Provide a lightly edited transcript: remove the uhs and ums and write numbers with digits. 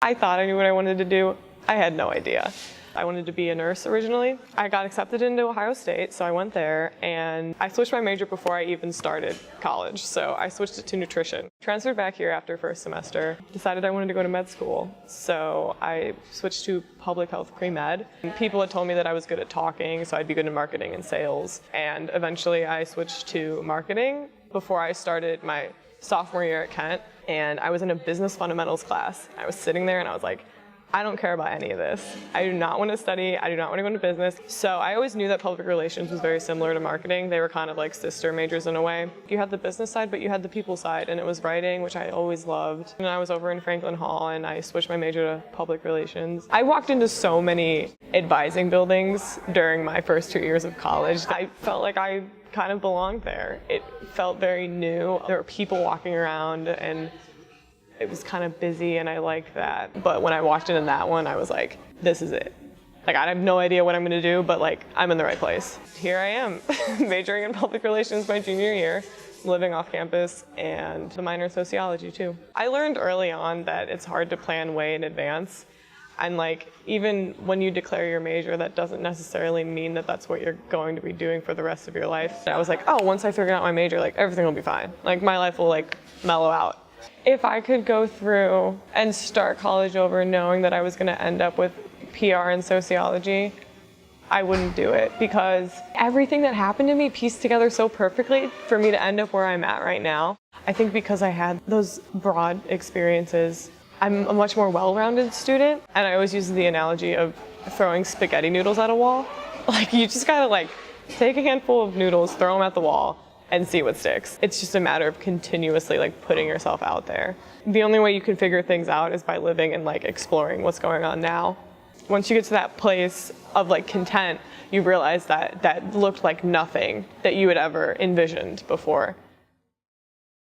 I thought I knew what I wanted to do. I had no idea. I wanted to be a nurse originally. I got accepted into Ohio State, so I went there, and I switched my major before I even started college, so I switched it to nutrition. Transferred back here after first semester, decided I wanted to go to med school, so I switched to public health pre-med. People had told me that I was good at talking, so I'd be good in marketing and sales, and eventually I switched to marketing before I started my sophomore year at Kent, and I was in a business fundamentals class. I was sitting there and I was like, I don't care about any of this. I do not want to study. I do not want to go into business. So I always knew that public relations was very similar to marketing. They were kind of like sister majors in a way. You had the business side, but you had the people side, and it was writing, which I always loved. And I was over in Franklin Hall, and I switched my major to public relations. I walked into so many advising buildings during my first 2 years of college. I felt like I kind of belonged there. It felt very new. There were people walking around, and it was kind of busy, and I liked that. But when I walked in that one, I was like, this is it. Like, I have no idea what I'm gonna do, but like, I'm in the right place. Here I am, majoring in public relations my junior year, living off campus, and the minor in sociology too. I learned early on that it's hard to plan way in advance. And like, even when you declare your major, that doesn't necessarily mean that that's what you're going to be doing for the rest of your life. I was like, oh, once I figure out my major, like everything will be fine. Like my life will like mellow out. If I could go through and start college over knowing that I was going to end up with PR and sociology, I wouldn't do it, because everything that happened to me pieced together so perfectly for me to end up where I'm at right now. I think because I had those broad experiences, I'm a much more well-rounded student, and I always use the analogy of throwing spaghetti noodles at a wall. Like, you just gotta like take a handful of noodles, throw them at the wall, and see what sticks. It's just a matter of continuously like putting yourself out there. The only way you can figure things out is by living and like exploring what's going on now. Once you get to that place of like content, you realize that that looked like nothing that you had ever envisioned before.